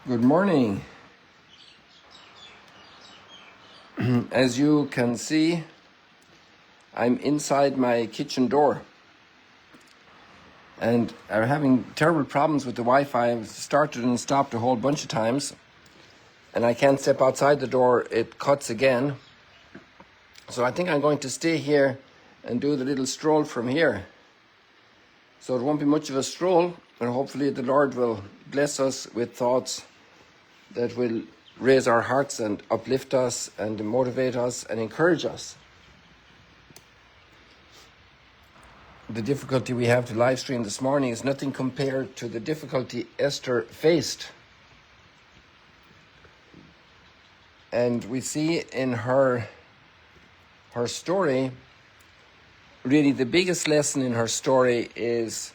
Good morning. As you can see, I'm inside my kitchen door and I'm having terrible problems with the Wi-Fi. I've started and stopped a whole bunch of times and I can't step outside the door. It cuts again. So I think I'm going to stay here and do the little stroll from here. So it won't be much of a stroll, and hopefully the Lord will bless us with thoughts that will raise our hearts and uplift us and motivate us and encourage us. The difficulty we have to live stream this morning is nothing compared to the difficulty Esther faced. And we see in her story, really the biggest lesson in her story is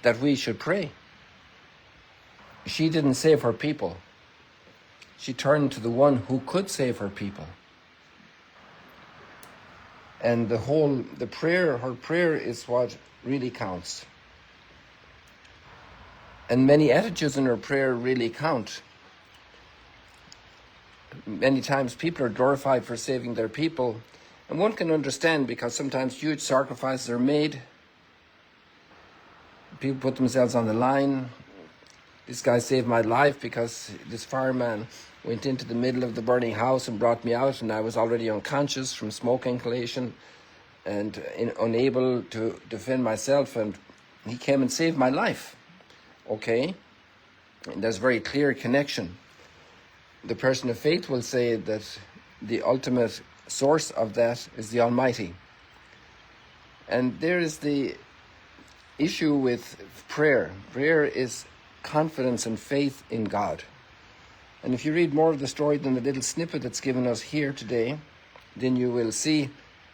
that we should pray. She didn't save her people. She turned to the one who could save her people. And her prayer is what really counts. And many attitudes in her prayer really count. Many times people are glorified for saving their people, and one can understand because sometimes huge sacrifices are made. People put themselves on the line. This guy saved my life because this fireman went into the middle of the burning house and brought me out, and I was already unconscious from smoke inhalation and unable to defend myself, and he came and saved my life. Okay? And there's a very clear connection. The person of faith will say that the ultimate source of that is the Almighty. And there is the issue with prayer. Prayer is confidence and faith in God. And if you read more of the story than the little snippet that's given us here today, then you will see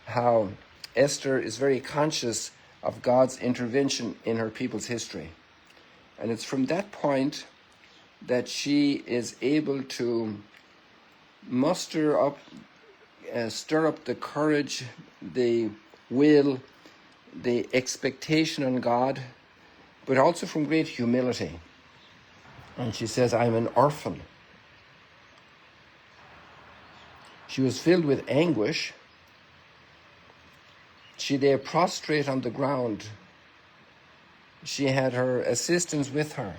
how Esther is very conscious of God's intervention in her people's history. And it's from that point that she is able to muster up, stir up the courage, the will, the expectation on God, but also from great humility. And she says, I'm an orphan. She was filled with anguish. She lay prostrate on the ground. She had her assistants with her.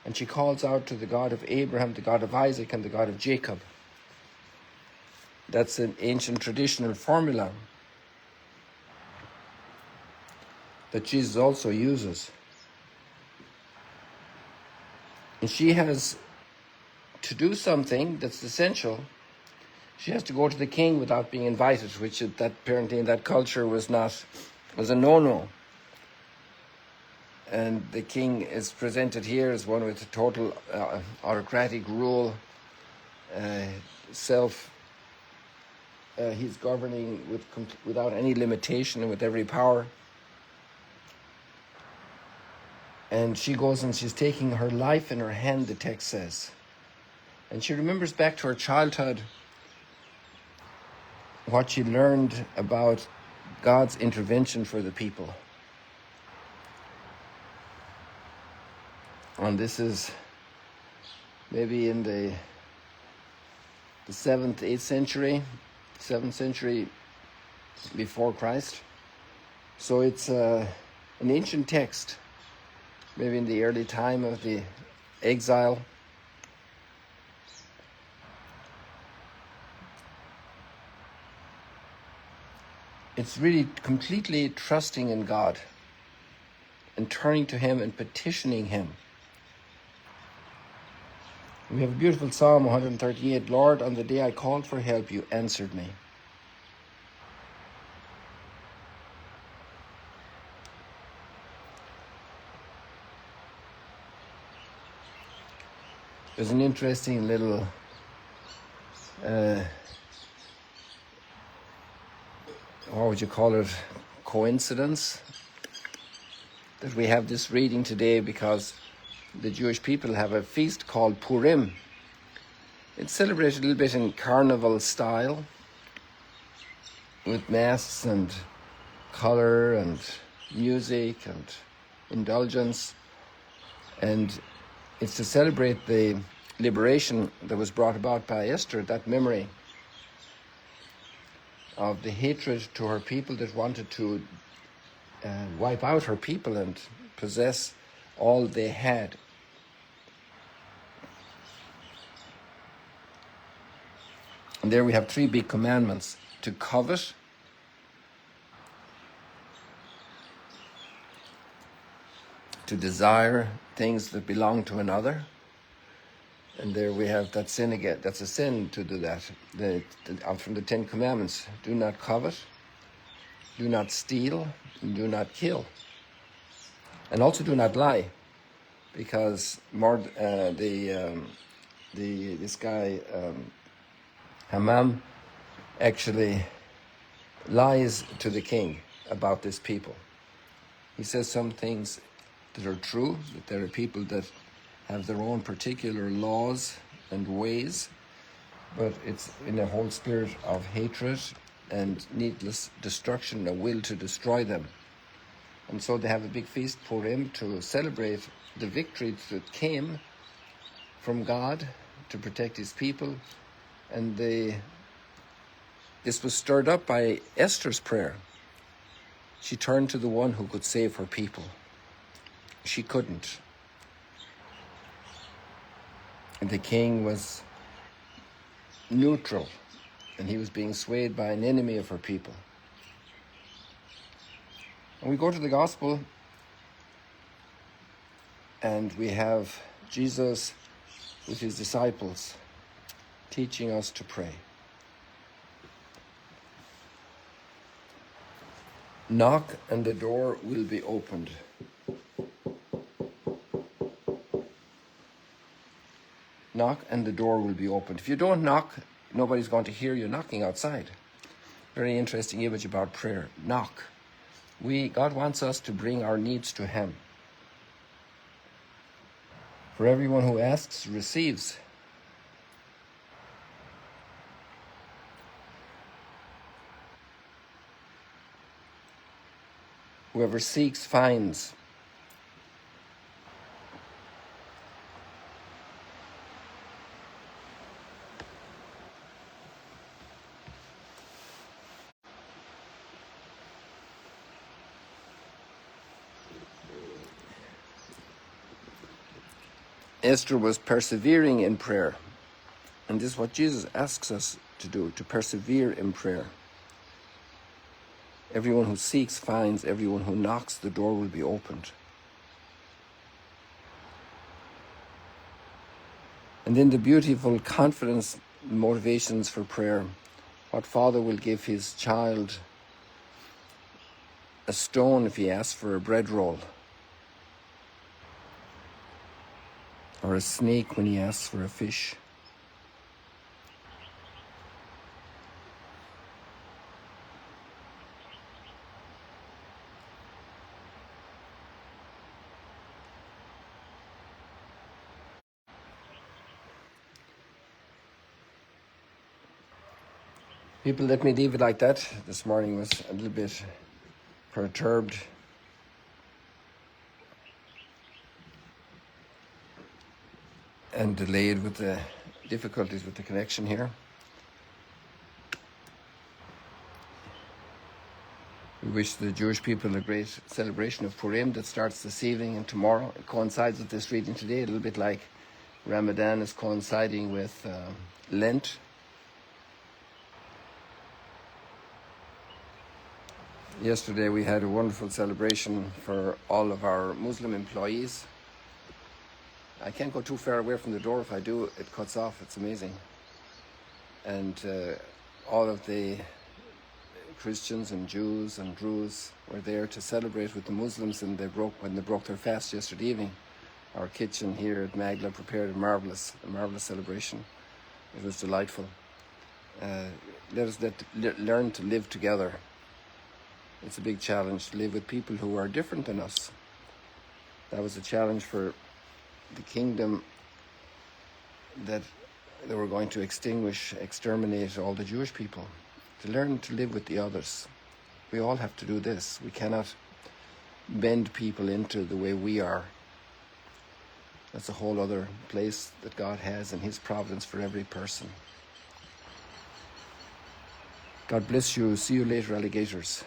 And she calls out to the God of Abraham, the God of Isaac, and the God of Jacob. That's an ancient traditional formula that Jesus also uses. And she has to do something that's essential. She has to go to the king without being invited, which apparently in that culture was a no-no. And the king is presented here as one with a total autocratic rule, he's governing without any limitation and with every power. And she goes and she's taking her life in her hand, the text says. And she remembers back to her childhood what she learned about God's intervention for the people. And this is maybe in the 7th, 8th century, 7th century before Christ. So it's an ancient text, maybe in the early time of the exile. It's really completely trusting in God and turning to Him and petitioning Him. We have a beautiful Psalm 138. Lord, on the day I called for help, you answered me. There's an interesting little what would you call it, coincidence that we have this reading today, because the Jewish people have a feast called Purim. It's celebrated a little bit in carnival style with masks and color and music and indulgence. And It's to celebrate the liberation that was brought about by Esther, that memory of the hatred to her people that wanted to wipe out her people and possess all they had. And there we have 3 big commandments: to covet, to desire things that belong to another. And there we have that sin again. That's a sin to do that. From the 10 commandments: do not covet, do not steal, and do not kill. And also do not lie, because this guy Haman actually lies to the king about this people. He says some things that are true, that there are people that have their own particular laws and ways, but it's in a whole spirit of hatred and needless destruction, a will to destroy them. And so they have a big feast, Purim, to celebrate the victory that came from God to protect his people. And this was stirred up by Esther's prayer. She turned to the one who could save her people. She couldn't. And the king was neutral, and he was being swayed by an enemy of her people. And we go to the gospel, and we have Jesus with his disciples teaching us to pray. Knock and the door will be opened. Knock and the door will be opened. If you don't knock, nobody's going to hear you knocking outside. Very interesting image about prayer. Knock. God wants us to bring our needs to him. For everyone who asks receives. Whoever seeks finds. Esther was persevering in prayer. And this is what Jesus asks us to do, to persevere in prayer. Everyone who seeks finds, everyone who knocks, the door will be opened. And then the beautiful confidence motivations for prayer. What father will give his child a stone if he asks for a bread roll? Or a snake when he asks for a fish? People, let me leave it like that. This morning was a little bit perturbed. And delayed with the difficulties with the connection here. We wish the Jewish people a great celebration of Purim that starts this evening and tomorrow. It coincides with this reading today, a little bit like Ramadan is coinciding with Lent. Yesterday we had a wonderful celebration for all of our Muslim employees. I can't go too far away from the door. If I do, it cuts off. It's amazing. And all of the Christians and Jews and Druze were there to celebrate with the Muslims, and when they broke their fast yesterday evening. Our kitchen here at Magla prepared a marvelous celebration. It was delightful. Let us learn to live together. It's a big challenge to live with people who are different than us. That was a challenge for the kingdom, that they were going to exterminate all the Jewish people, to learn to live with the others. We all have to do this. We cannot bend people into the way we are. That's a whole other place that God has in his providence for every person. God bless you. See you later, alligators.